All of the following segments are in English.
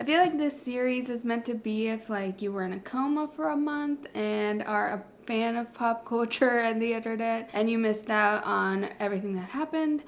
I feel like this series is meant to be if like you were in a coma for a month and are a fan of pop culture and the internet and you missed out on everything that happened.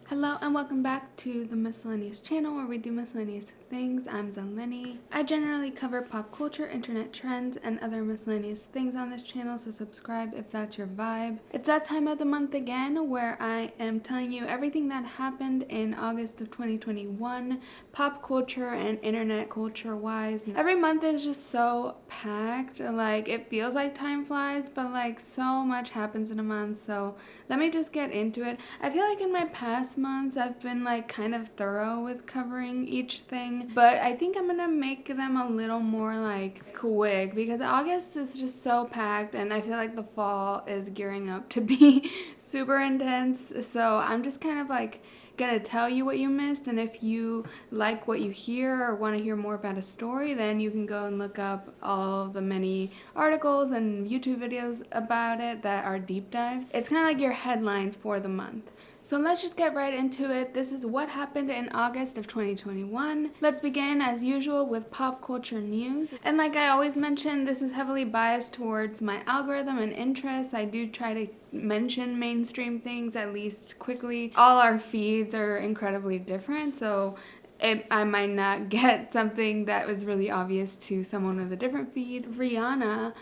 Hello and welcome back to the Miscellaneous channel where we do miscellaneous things. I'm Zeleny. I generally cover pop culture, internet trends, and other miscellaneous things on this channel, so subscribe if that's your vibe. It's that time of the month again where I am telling you everything that happened in August of 2021, pop culture and internet culture wise. Every month is just so packed, like it feels like time flies, but like so much happens in a month, so let me just get into it. I feel like in my past months I've been like kind of thorough with covering each thing, but I think I'm gonna make them a little more like quick because August is just so packed and I feel like the fall is gearing up to be super intense, so I'm just kind of like gonna tell you what you missed, and if you like what you hear or want to hear more about a story, then you can go and look up all the many articles and YouTube videos about it that are deep dives. It's kind of like your headlines for the month. So let's just get right into it. This is what happened in August of 2021. Let's begin as usual with pop culture news. And like I always mention, this is heavily biased towards my algorithm and interests. I do try to mention mainstream things at least quickly. All our feeds are incredibly different, so I might not get something that was really obvious to someone with a different feed. Rihanna,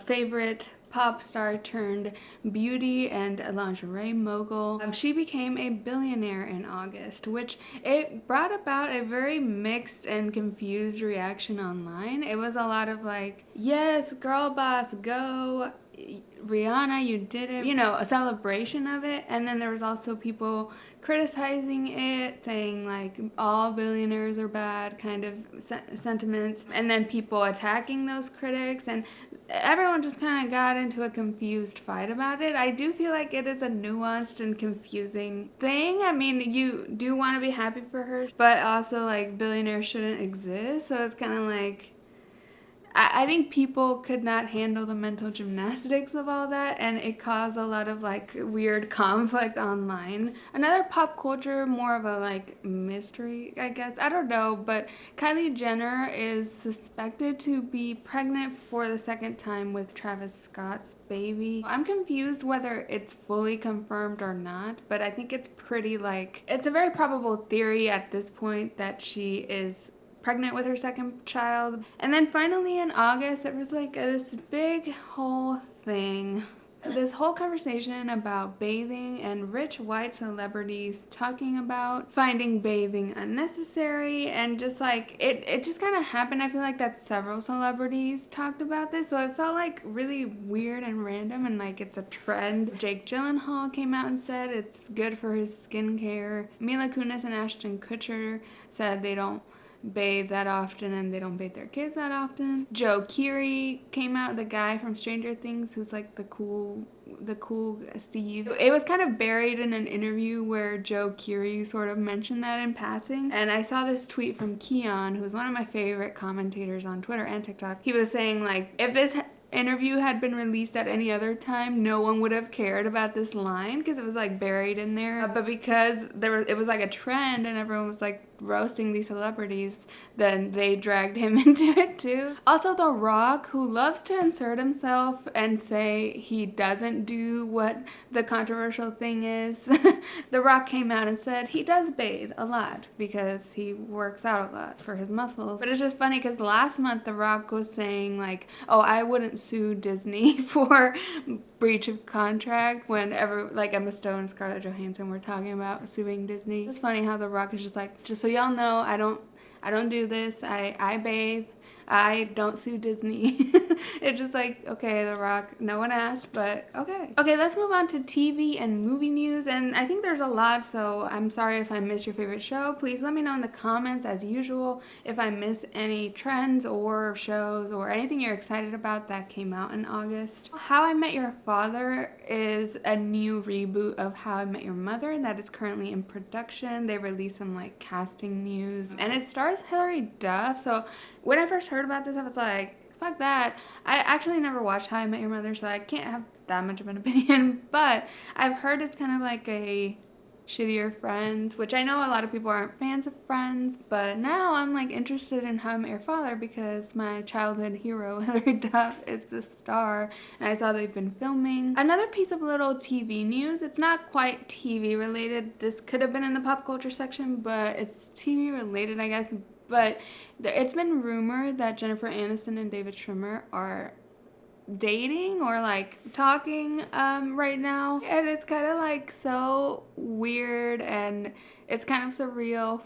favorite pop star turned beauty and lingerie mogul. She became a billionaire in August, which it brought about a very mixed and confused reaction online. It was a lot of like, yes, girl boss, go. Rihanna, you did it, you know, a celebration of it. And then there was also people criticizing it, saying like all billionaires are bad kind of sentiments, and then people attacking those critics, and everyone just kind of got into a confused fight about it. I do feel like it is a nuanced and confusing thing. I mean, you do want to be happy for her, but also like billionaires shouldn't exist, so it's kind of like I think people could not handle the mental gymnastics of all that, and it caused a lot of like weird conflict online. Another pop culture, more of a like mystery, I guess, I don't know, but Kylie Jenner is suspected to be pregnant for the second time with Travis Scott's baby. I'm confused whether it's fully confirmed or not, but I think it's pretty like, it's a very probable theory at this point that she is pregnant with her second child. And then finally in August, there was like this big whole thing, this whole conversation about bathing and rich white celebrities talking about finding bathing unnecessary, and just like it just kind of happened. I feel like that several celebrities talked about this, so it felt like really weird and random, and like it's a trend. Jake Gyllenhaal came out and said it's good for his skincare. Mila Kunis and Ashton Kutcher said they don't bathe that often and they don't bathe their kids that often. Joe Keery came out, the guy from Stranger Things who's like the cool Steve. It was kind of buried in an interview where Joe Keery sort of mentioned that in passing, and I saw this tweet from Keon, who's one of my favorite commentators on Twitter and TikTok. He was saying like, if this interview had been released at any other time, no one would have cared about this line because it was like buried in there, but because it was like a trend and everyone was like roasting these celebrities, then they dragged him into it too. Also, The Rock, who loves to insert himself and say he doesn't do what the controversial thing is. The Rock came out and said he does bathe a lot because he works out a lot for his muscles. But it's just funny because last month The Rock was saying like, oh, I wouldn't sue Disney for breach of contract, whenever like Emma Stone and Scarlett Johansson were talking about suing Disney. It's funny how The Rock is just like, just so y'all know, I don't do this. I bathe. I don't sue Disney. It's just like, okay, The Rock, no one asked, but okay. Okay, let's move on to TV and movie news, and I think there's a lot, so I'm sorry if I missed your favorite show. Please let me know in the comments, as usual, if I miss any trends or shows or anything you're excited about that came out in August. How I Met Your Father is a new reboot of How I Met Your Mother that is currently in production. They released some like casting news, and it stars Hilary Duff, so when I first heard about this, I was like, fuck that. I actually never watched How I Met Your Mother, so I can't have that much of an opinion, but I've heard it's kind of like a shittier Friends, which I know a lot of people aren't fans of Friends, but now I'm like interested in How I Met Your Father because my childhood hero Hilary Duff is the star, and I saw they've been filming. Another piece of little TV news, it's not quite TV related, this could have been in the pop culture section, but it's TV related I guess, but it's been rumored that Jennifer Aniston and David Schwimmer are dating or like talking right now, and it's kind of like so weird and it's kind of surreal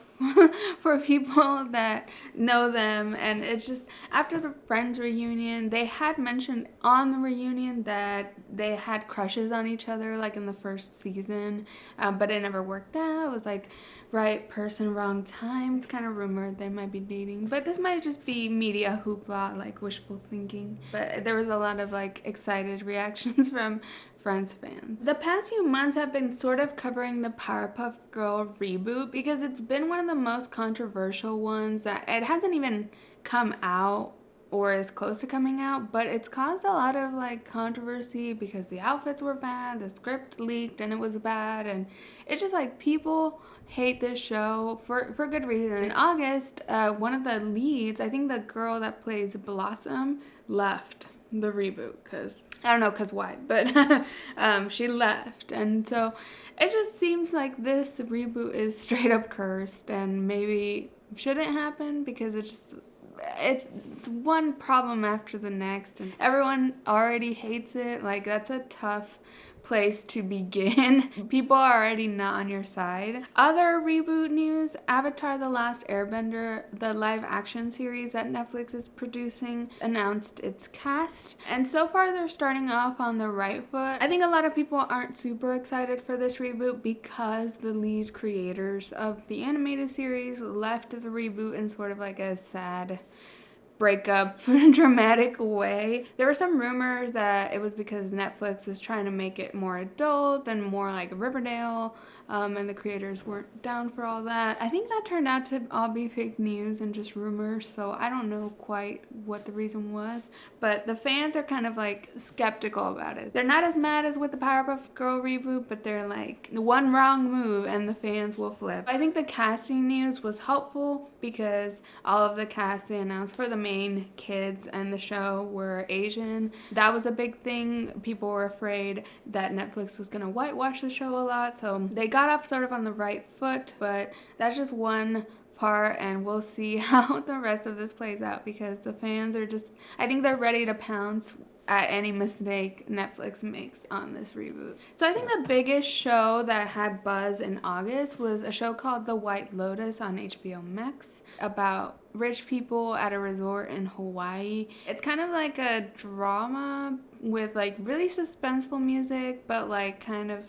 for people that know them. And it's just after the Friends reunion, they had mentioned on the reunion that they had crushes on each other like in the first season, but it never worked out. It was like right person, wrong time. It's kind of rumored they might be dating, but this might just be media hoopla, like wishful thinking. But there was a lot of like excited reactions from Friends fans. The past few months have been sort of covering the Powerpuff Girl reboot because it's been one of the most controversial ones that it hasn't even come out or is close to coming out, but it's caused a lot of like controversy because the outfits were bad, the script leaked and it was bad, and it's just like people hate this show for good reason. In August, one of the leads, I think the girl that plays Blossom, left the reboot because I don't know why, but she left, and so it just seems like this reboot is straight up cursed and maybe shouldn't happen because it's one problem after the next and everyone already hates it. Like that's a tough place to begin. People are already not on your side. Other reboot news, Avatar: The Last Airbender, the live action series that Netflix is producing, announced its cast, and so far they're starting off on the right foot. I think a lot of people aren't super excited for this reboot because the lead creators of the animated series left the reboot in sort of like a sad breakup dramatic way. There were some rumors that it was because Netflix was trying to make it more adult and more like Riverdale, and the creators weren't down for all that. I think that turned out to all be fake news and just rumors, so I don't know quite what the reason was, but the fans are kind of like skeptical about it. They're not as mad as with the Powerpuff Girl reboot, but they're like one wrong move and the fans will flip. I think the casting news was helpful because all of the cast they announced for the main kids and the show were Asian. That was a big thing. People were afraid that Netflix was gonna whitewash the show a lot, so they got off sort of on the right foot, but that's just one part and we'll see how the rest of this plays out because the fans are just, I think they're ready to pounce at any mistake Netflix makes on this reboot. So I think the biggest show that had buzz in August was a show called The White Lotus on HBO Max about rich people at a resort in Hawaii. It's kind of like a drama with like really suspenseful music, but like kind of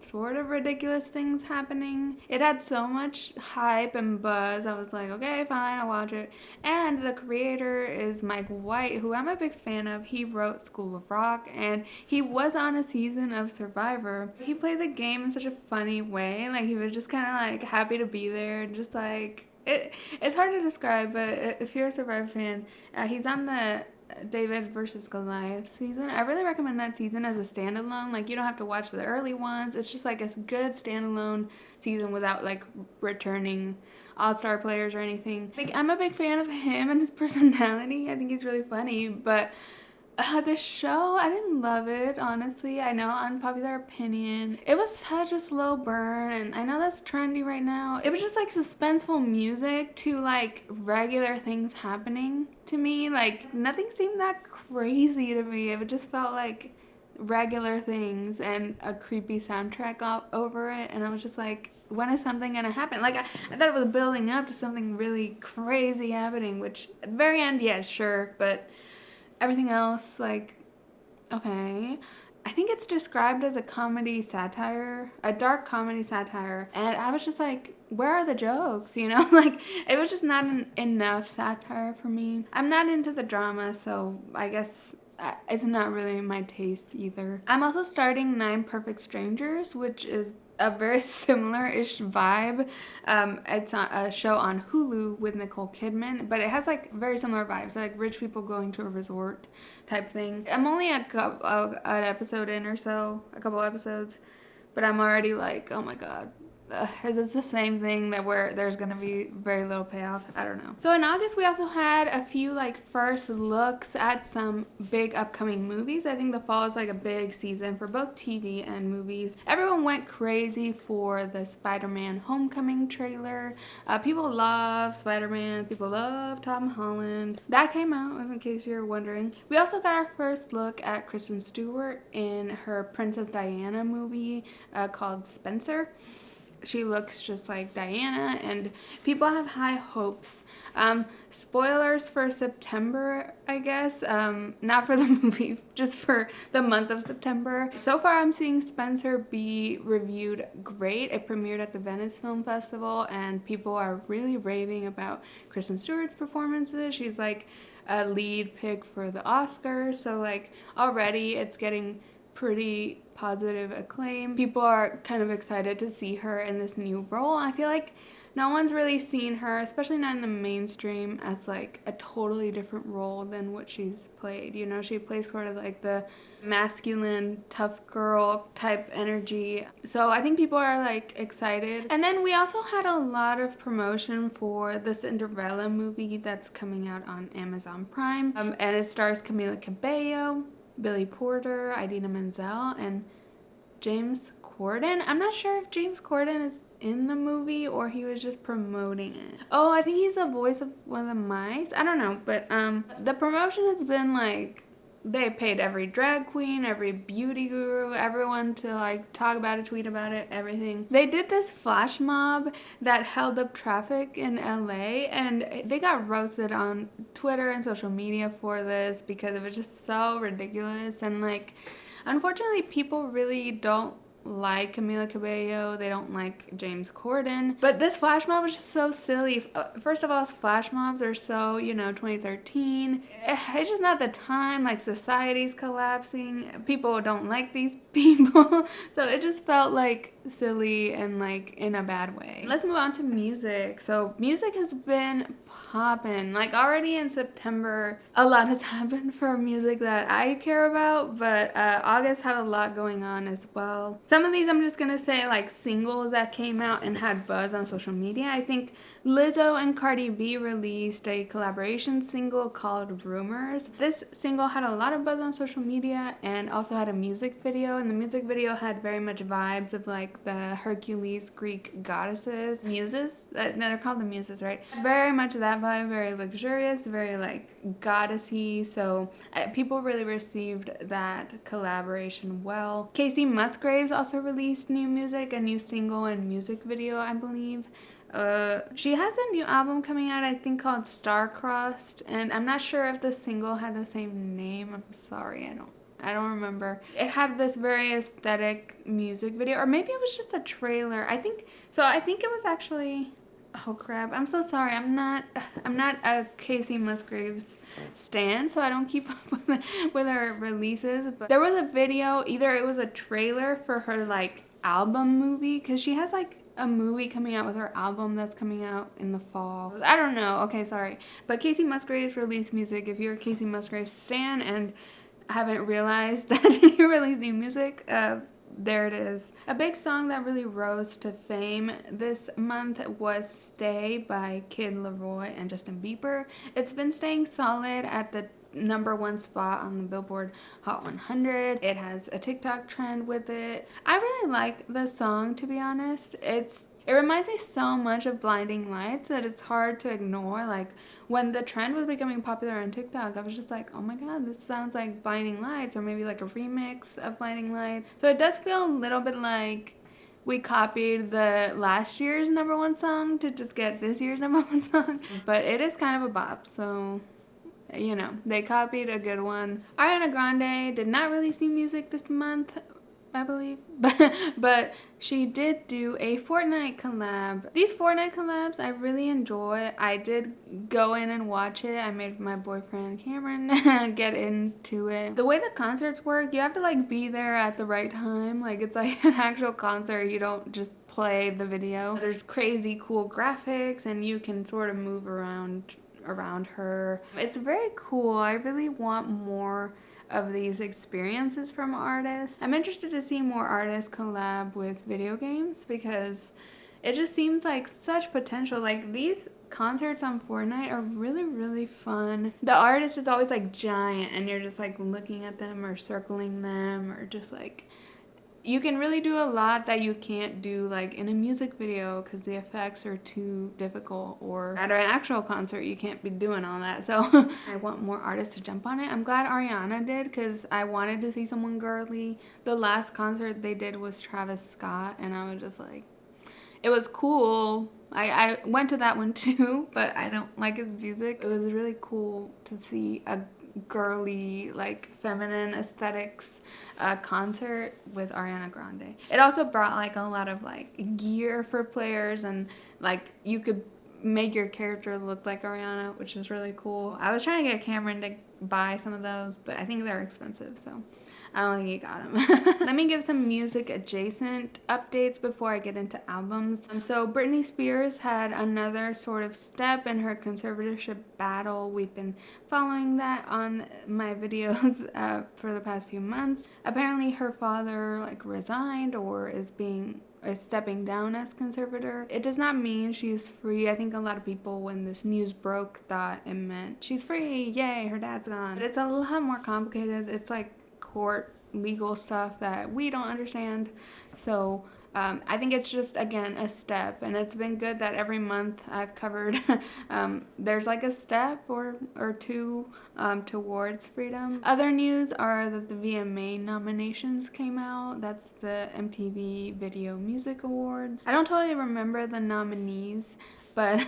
sort of ridiculous things happening. It had so much hype and buzz. I was like, okay, fine, I'll watch it. And the creator is Mike White, who I'm a big fan of. He wrote School of Rock and he was on a season of Survivor. He played the game in such a funny way. Like he was just kind of like happy to be there and just like it's hard to describe, but if you're a Survivor fan, he's on the David versus Goliath season. I really recommend that season as a standalone. Like you don't have to watch the early ones. It's just like a good standalone season without like returning all-star players or anything. Like I'm a big fan of him and his personality. I think he's really funny, but the show, I didn't love it, honestly. I know, unpopular opinion. It was such a slow burn, and I know that's trendy right now. It was just like suspenseful music to like regular things happening to me. Like nothing seemed that crazy to me. It just felt like regular things and a creepy soundtrack over it, and I was just like, when is something gonna happen? Like I thought it was building up to something really crazy happening, which at the very end, yeah, sure, but everything else, like, okay. I think it's described as a comedy satire, a dark comedy satire, and I was just like, where are the jokes, you know? Like, it was just not enough satire for me. I'm not into the drama, so I guess it's not really my taste either. I'm also starting 9 Perfect Strangers, which is a very similar-ish vibe. It's a show on Hulu with Nicole Kidman, but it has like very similar vibes, like rich people going to a resort type thing. I'm only an episode in or so, a couple episodes, but I'm already like, oh my god. Is this the same thing that where there's gonna be very little payoff? I don't know. So in August we also had a few like first looks at some big upcoming movies. I think the fall is like a big season for both TV and movies. Everyone went crazy for the Spider-Man Homecoming trailer. People love Spider-Man. People love Tom Holland. That came out, in case you're wondering. We also got our first look at Kristen Stewart in her Princess Diana movie called Spencer. She looks just like Diana, and people have high hopes. Spoilers for September, I guess. Not for the movie, just for the month of September. So far, I'm seeing Spencer be reviewed great. It premiered at the Venice Film Festival, and people are really raving about Kristen Stewart's performances. She's like a lead pick for the Oscars, so like already it's getting pretty positive acclaim. People are kind of excited to see her in this new role. I feel like no one's really seen her, especially not in the mainstream, as like a totally different role than what she's played. You know, she plays sort of like the masculine, tough girl type energy. So I think people are like excited. And then we also had a lot of promotion for the Cinderella movie that's coming out on Amazon Prime. And it stars Camila Cabello, Billy Porter, Idina Menzel, and James Corden. I'm not sure if James Corden is in the movie or he was just promoting it. Oh, I think he's the voice of one of the mice. I don't know, but the promotion has been like, they paid every drag queen, every beauty guru, everyone to like talk about it, tweet about it, everything. They did this flash mob that held up traffic in LA, and they got roasted on Twitter and social media for this because it was just so ridiculous. And like, unfortunately, people really don't like Camila Cabello. They don't like James Corden. But this flash mob was just so silly. First of all, flash mobs are so, 2013. It's just not the time. Like, society's collapsing. People don't like these people. So it just felt like silly and like in a bad way. Let's move on to music. So music has been popping. Like already in September, a lot has happened for music that I care about, but August had a lot going on as well. Some of these I'm just gonna say like singles that came out and had buzz on social media. I think Lizzo and Cardi B released a collaboration single called Rumors. This single had a lot of buzz on social media and also had a music video, and the music video had very much vibes of like the Hercules Greek goddesses, muses, they're called the muses, right? Very much that vibe, very luxurious, very like goddessy. So people really received that collaboration well. Casey Musgraves also released new music, a new single and music video, I believe. She has a new album coming out, I think called Star-Crossed, and I'm not sure if the single had the same name. I'm sorry, I don't remember. It had this very aesthetic music video, or maybe it was just a trailer. I think it was actually, oh crap, I'm so sorry. I'm not a Casey Musgraves stan, so I don't keep up with her releases. But there was a video, either it was a trailer for her like album movie, because she has like a movie coming out with her album that's coming out in the fall. I don't know. Okay, sorry. But Casey Musgraves released music. If you're a Casey Musgraves stan and haven't realized that you release new music, there it is. A big song that really rose to fame this month was Stay by Kid Laroi and Justin Bieber. It's been staying solid at the #1 spot on the Billboard Hot 100. It has a TikTok trend with it. I really like the song, to be honest. It reminds me so much of Blinding Lights that it's hard to ignore. Like, when the trend was becoming popular on TikTok, I was just like, oh my god, this sounds like Blinding Lights, or maybe like a remix of Blinding Lights. So it does feel a little bit like we copied the last year's #1 song to just get this year's #1 song. But it is kind of a bop, so they copied a good one. Ariana Grande did not release new music this month, I believe. But she did do a Fortnite collab. These Fortnite collabs I really enjoy. I did go in and watch it. I made my boyfriend Cameron get into it. The way the concerts work, you have to like be there at the right time. Like it's like an actual concert. You don't just play the video. There's crazy cool graphics and you can sort of move around her. It's very cool. I really want more of these experiences from artists. I'm interested to see more artists collab with video games because it just seems like such potential. Like these concerts on Fortnite are really fun. The artist is always like giant and you're just like looking at them or circling them or just like, you can really do a lot that you can't do like in a music video because the effects are too difficult, or at an actual concert you can't be doing all that. So I want more artists to jump on it. I'm glad Ariana did because I wanted to see someone girly. The last concert they did was Travis Scott and I was just like, it was cool. I went to that one too, but I don't like his music. It was really cool to see a girly, like feminine aesthetics concert with Ariana Grande. It also brought like a lot of like gear for players and like you could make your character look like Ariana, which is really cool. I was trying to get Cameron to buy some of those, but I think they're expensive, so I don't think he got them. Let me give some music adjacent updates before I get into albums. So Britney Spears had another sort of step in her conservatorship battle. We've been following that on my videos for the past few months. Apparently her father like resigned or is stepping down as conservator. It does not mean she's free. I think a lot of people when this news broke thought it meant she's free, yay, her dad's gone. But it's a lot more complicated. It's like court legal stuff that we don't understand. So I think it's just, again, a step, and it's been good that every month I've covered there's like a step or two towards freedom. Other news are that the VMA nominations came out. That's the MTV Video Music Awards. I don't totally remember the nominees, but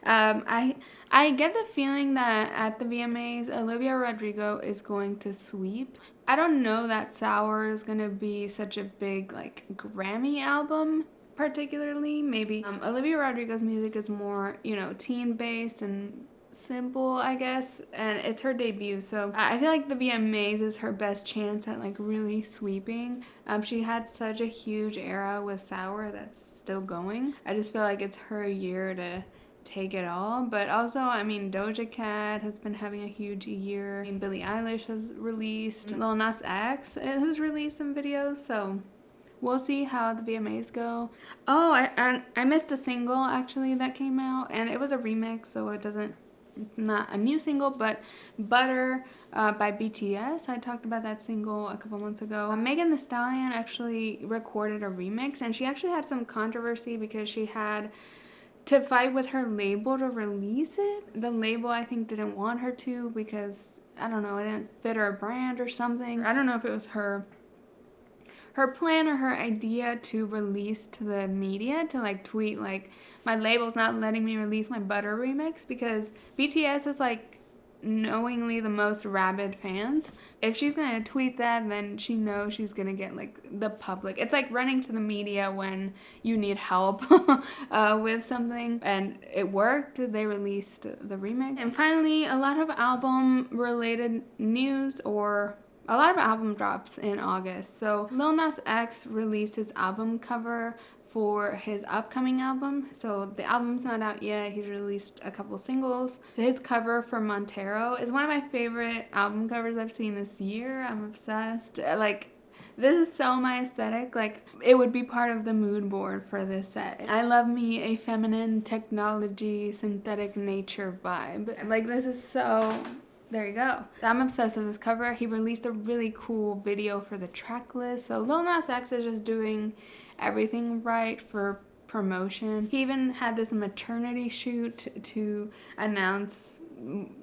I get the feeling that at the VMAs, Olivia Rodrigo is going to sweep. I don't know that Sour is going to be such a big like Grammy album particularly. Maybe Olivia Rodrigo's music is more, you know, teen based and simple, I guess, and it's her debut, so I feel like the VMAs is her best chance at like really sweeping. She had such a huge era with Sour that's still going. I just feel like it's her year to take it all. But also, I mean, Doja Cat has been having a huge year. I mean, Billie Eilish has released. Lil Nas X has released some videos, so we'll see how the VMAs go. Oh, I missed a single actually that came out, and it was a remix, so it doesn't, not a new single, but Butter by BTS. I talked about that single a couple months ago. Megan Thee Stallion actually recorded a remix, and she actually had some controversy because she had to fight with her label to release it. The label, I think, didn't want her to because, I don't know, it didn't fit her brand or something. I don't know if it was her plan or her idea to release to the media, to like tweet like, my label's not letting me release my Butter remix, because BTS is like knowingly the most rabid fans. If she's gonna tweet that, then she knows she's gonna get like the public. It's like running to the media when you need help with something, and it worked. They released the remix. And finally, a lot of album related news, or a lot of album drops in August. So Lil Nas X released his album cover for his upcoming album. So the album's not out yet. He's released a couple singles. His cover for Montero is one of my favorite album covers I've seen this year. I'm obsessed. Like, this is so my aesthetic. Like, it would be part of the mood board for this set. I love me a feminine technology, synthetic nature vibe. Like, this is so... There you go. I'm obsessed with this cover. He released a really cool video for the track list. So Lil Nas X is just doing everything right for promotion. He even had this maternity shoot to announce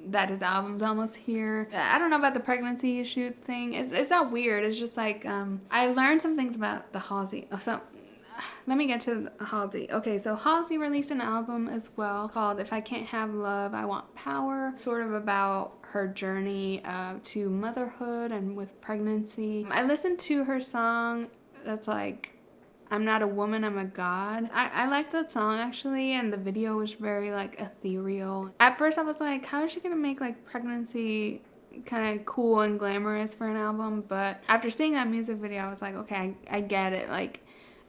that his album's almost here. I don't know about the pregnancy shoot thing. It's not weird. It's just like, I learned some things about the Halsey. So let me get to Halsey. Okay, so Halsey released an album as well called If I Can't Have Love, I Want Power. Sort of about her journey to motherhood and with pregnancy. I listened to her song that's like, I'm not a woman, I'm a god. I like that song actually, and the video was very like ethereal. At first I was like, how is she gonna make like pregnancy kind of cool and glamorous for an album? But after seeing that music video, I was like, okay, I get it. Like,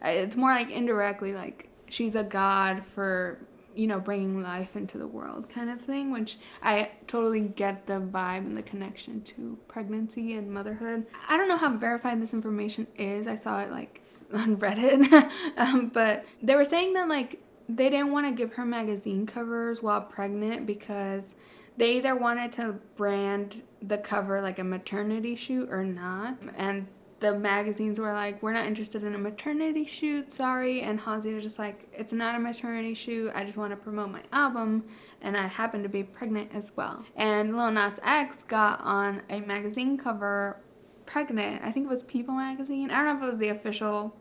it's more like indirectly like she's a god for, you know, bringing life into the world kind of thing, which I totally get the vibe and the connection to pregnancy and motherhood. I don't know how verified this information is. I saw it like on Reddit, but they were saying that like they didn't want to give her magazine covers while pregnant because they either wanted to brand the cover like a maternity shoot or not, and the magazines were like, we're not interested in a maternity shoot, sorry. And Halsey was just like, it's not a maternity shoot, I just want to promote my album, and I happen to be pregnant as well. And Lil Nas X got on a magazine cover pregnant. I think it was People magazine. I don't know if it was the official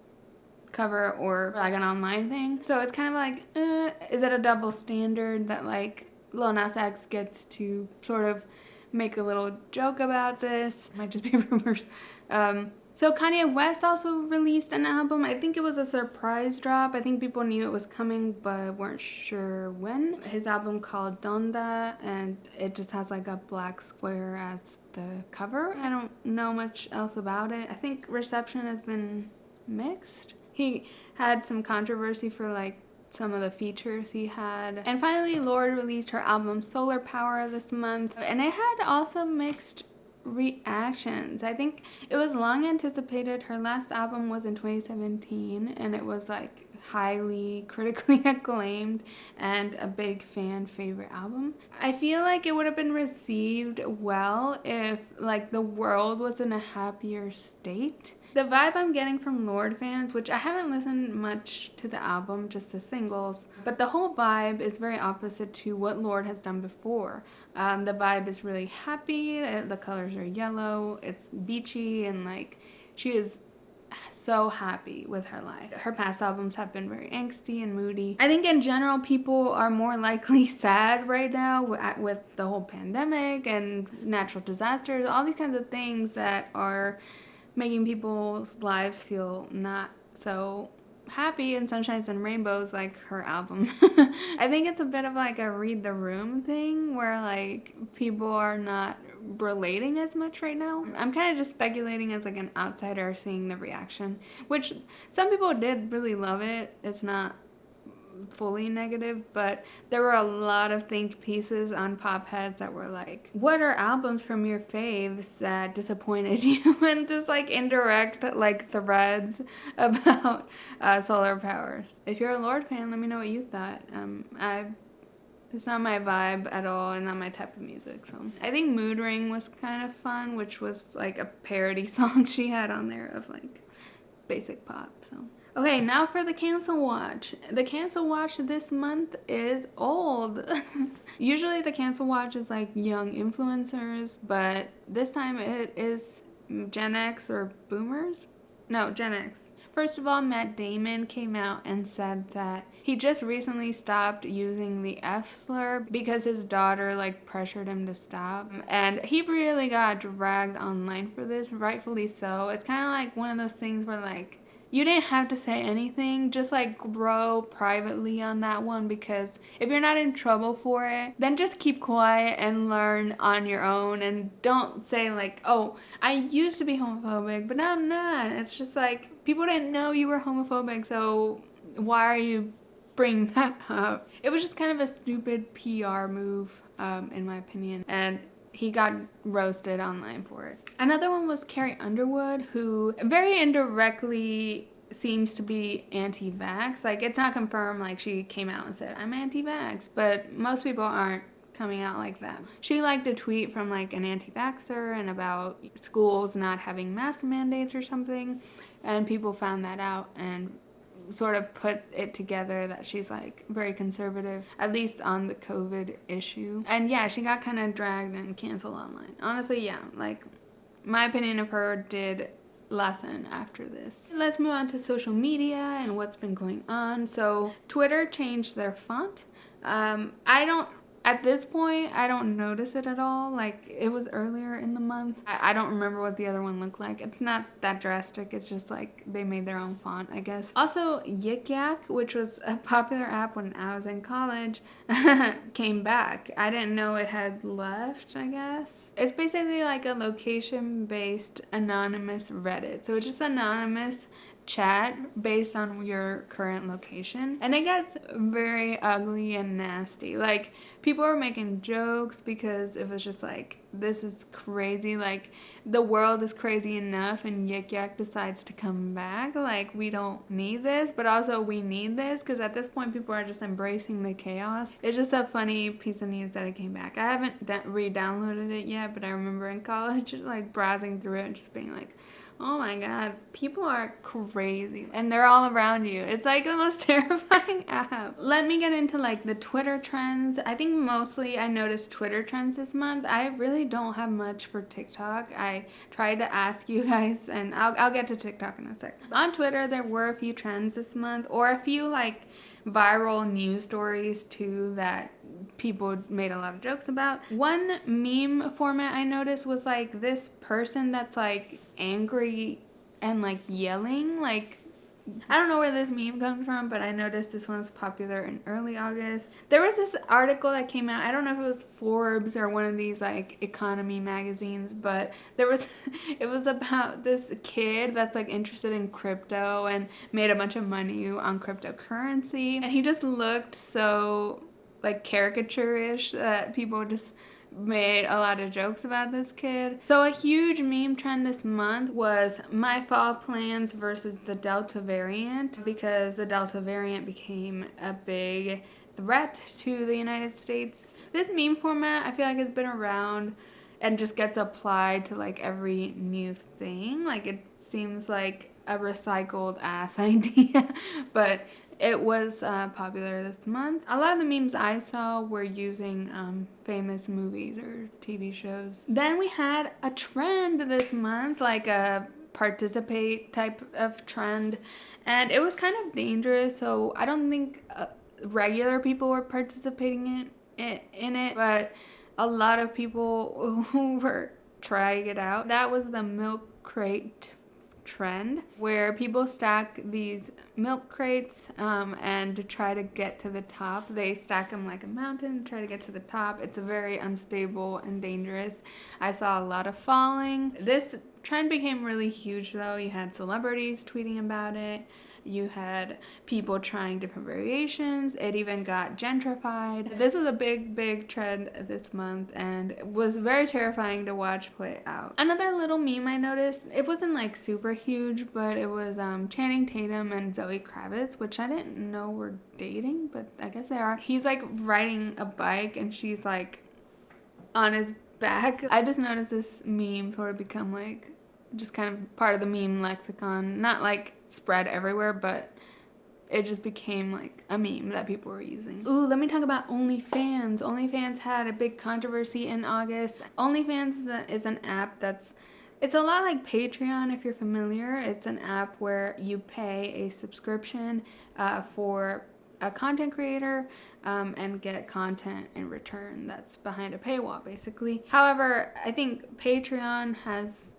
cover or like an online thing. So it's kind of like, is it a double standard that like Lil Nas X gets to sort of make a little joke about this? Might just be rumors. So Kanye West also released an album. I think it was a surprise drop. I think people knew it was coming but weren't sure when. His album called Donda, and it just has like a black square as the cover. I don't know much else about it. I think reception has been mixed. He had some controversy for like some of the features he had. And finally, Lorde released her album Solar Power this month, and it had also mixed reactions. I think it was long anticipated. Her last album was in 2017 and it was like highly critically acclaimed and a big fan favorite album. I feel like it would have been received well if like the world was in a happier state. The vibe I'm getting from Lorde fans, which I haven't listened much to the album, just the singles, but the whole vibe is very opposite to what Lorde has done before. The vibe is really happy, the colors are yellow, it's beachy, and like she is so happy with her life. Her past albums have been very angsty and moody. I think in general people are more likely sad right now with the whole pandemic and natural disasters, all these kinds of things that are making people's lives feel not so happy and sunshines and rainbows like her album. I think it's a bit of like a read the room thing where like people are not relating as much right now. I'm kind of just speculating as like an outsider seeing the reaction, which some people did really love it. It's not fully negative, but there were a lot of think pieces on pop heads that were like, what are albums from your faves that disappointed you? And just like indirect like threads about Solar Powers. If you're a Lorde fan, let me know what you thought. It's not my vibe at all and not my type of music. So I think Mood Ring was kind of fun, which was like a parody song she had on there of like basic pop. So okay, now for the cancel watch. The cancel watch this month is old. Usually the cancel watch is like young influencers, but this time it is Gen X or boomers? No, Gen X. First of all, Matt Damon came out and said that he just recently stopped using the F slur because his daughter like pressured him to stop. And he really got dragged online for this, rightfully so. It's kind of like one of those things where like, you didn't have to say anything, just like grow privately on that one, because if you're not in trouble for it, then just keep quiet and learn on your own, and don't say like, oh, I used to be homophobic, but now I'm not. It's just like, people didn't know you were homophobic, so why are you bringing that up? It was just kind of a stupid PR move, in my opinion, and he got roasted online for it. Another one was Carrie Underwood, who very indirectly seems to be anti-vax. Like, it's not confirmed, like she came out and said, I'm anti-vax, but most people aren't coming out like that. She liked a tweet from like an anti-vaxxer and about schools not having mask mandates or something, and people found that out and sort of put it together that she's like very conservative, at least on the COVID issue. And yeah, she got kind of dragged and canceled online. Honestly, yeah, like my opinion of her did lessen after this. Let's move on to social media and what's been going on. So Twitter changed their font. I At this point, I don't notice it at all. Like, it was earlier in the month. I don't remember what the other one looked like. It's not that drastic. It's just like they made their own font, I guess. Also, Yik Yak, which was a popular app when I was in college, came back. I didn't know it had left, I guess. It's basically like a location-based anonymous Reddit. So it's just anonymous chat based on your current location, and it gets very ugly and nasty. Like, people were making jokes because it was just like, this is crazy, like the world is crazy enough and Yik Yak decides to come back. Like, we don't need this, but also we need this, because at this point people are just embracing the chaos. It's just a funny piece of news that it came back. I haven't re-downloaded it yet, but I remember in college like browsing through it and just being like, oh my god, people are crazy and they're all around you. It's like the most terrifying app. Let me get into like the Twitter trends. I think mostly I noticed Twitter trends this month. I really don't have much for TikTok. I tried to ask you guys, and I'll get to TikTok in a sec. On Twitter, there were a few trends this month, or a few like viral news stories too that people made a lot of jokes about. One meme format I noticed was like this person that's like angry and like yelling. Like, I don't know where this meme comes from, but I noticed this one was popular in early August. There was this article that came out, I don't know if it was Forbes or one of these like economy magazines, but there was it was about this kid that's like interested in crypto and made a bunch of money on cryptocurrency, and he just looked so like caricature-ish that people just made a lot of jokes about this kid. So a huge meme trend this month was my fall plans versus the Delta variant, because the Delta variant became a big threat to the United States. This meme format, I feel like, has been around and just gets applied to like every new thing. Like, it seems like a recycled ass idea, but it was popular this month. A lot of the memes I saw were using famous movies or TV shows. Then we had a trend this month, like a participate type of trend, and it was kind of dangerous, so I don't think regular people were participating in it, but a lot of people who were trying it out. That was the milk crate trend, where people stack these milk crates and to try to get to the top. They stack them like a mountain, try to get to the top. It's very unstable and dangerous. I saw a lot of falling. This trend became really huge though. You had celebrities tweeting about it. You had people trying different variations. It even got gentrified. This was a big trend this month, and it was very terrifying to watch play out. Another little meme I noticed, it wasn't like super huge, but it was Channing Tatum and Zoe Kravitz, which I didn't know were dating, but I guess they are. He's like riding a bike and she's like on his back. I just noticed this meme sort of become like just kind of part of the meme lexicon. Not like spread everywhere, but it just became like a meme that people were using. Ooh, let me talk about OnlyFans. OnlyFans had a big controversy in August. OnlyFans is an app it's a lot like Patreon if you're familiar. It's an app where you pay a subscription for a content creator and get content in return that's behind a paywall basically. However, I think Patreon has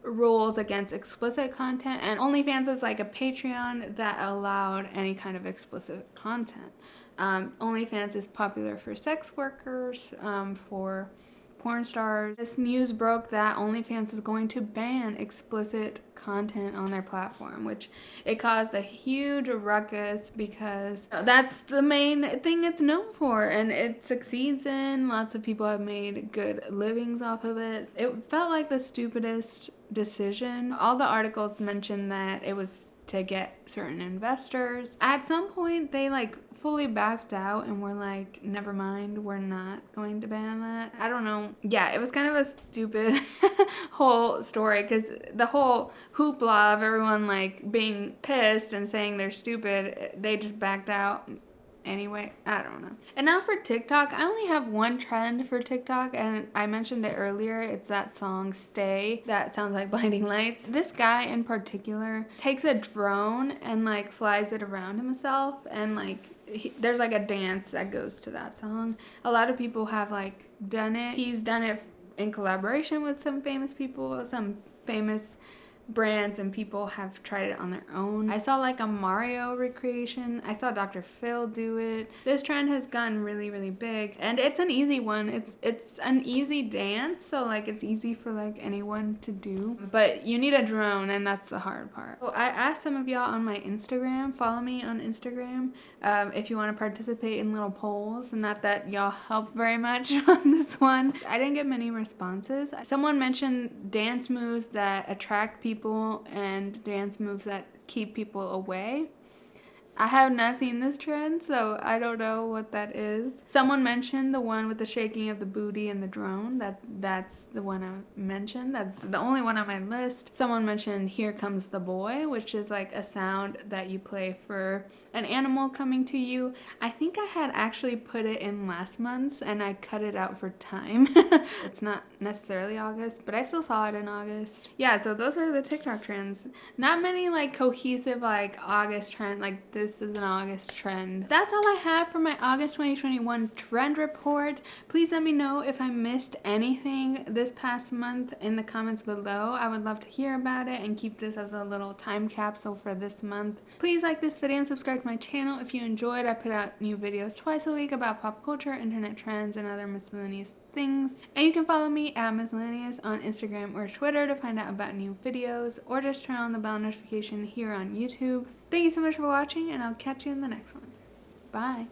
rules against explicit content, and OnlyFans was like a Patreon that allowed any kind of explicit content. OnlyFans is popular for sex workers, for porn stars. This news broke that OnlyFans was going to ban explicit content on their platform, which it caused a huge ruckus because that's the main thing it's known for and it succeeds in. Lots of people have made good livings off of it. It felt like the stupidest decision. All the articles mentioned that it was to get certain investors. At some point they like fully backed out and were like, never mind, we're not going to ban that. I don't know. Yeah, it was kind of a stupid whole story, because the whole hoopla of everyone like being pissed and saying they're stupid, they just backed out anyway. I don't know. And now for TikTok, I only have one trend for TikTok, and I mentioned it earlier. It's that song Stay that sounds like Blinding Lights. This guy in particular takes a drone and like flies it around himself and like there's like a dance that goes to that song. A lot of people have like done it. He's done it in collaboration with some famous people, some famous brands, and people have tried it on their own. I saw like a Mario recreation. I saw Dr. Phil do it. This trend has gotten really, really big, and it's an easy one. It's an easy dance, so like it's easy for like anyone to do, but you need a drone, and that's the hard part. So I asked some of y'all on my Instagram, follow me on Instagram, if you want to participate in little polls. Not that y'all help very much on this one. I didn't get many responses. Someone mentioned dance moves that attract people and dance moves that keep people away. I have not seen this trend, so I don't know what that is. Someone mentioned the one with the shaking of the booty and the drone. That's the one I mentioned. That's the only one on my list. Someone mentioned Here Comes the Boy, which is like a sound that you play for an animal coming to you. I think I had actually put it in last month's and I cut it out for time. It's not necessarily August, but I still saw it in August. Yeah, so those are the TikTok trends. Not many like cohesive like August trend, like this is an August trend. That's all I have for my August 2021 trend report. Please let me know if I missed anything this past month in the comments below. I would love to hear about it and keep this as a little time capsule for this month. Please like this video and subscribe to my channel if you enjoyed. I put out new videos twice a week about pop culture, internet trends, and other miscellaneous things. And you can follow me at Miscellaneous on Instagram or Twitter to find out about new videos, or just turn on the bell notification here on YouTube. Thank you so much for watching, and I'll catch you in the next one. Bye.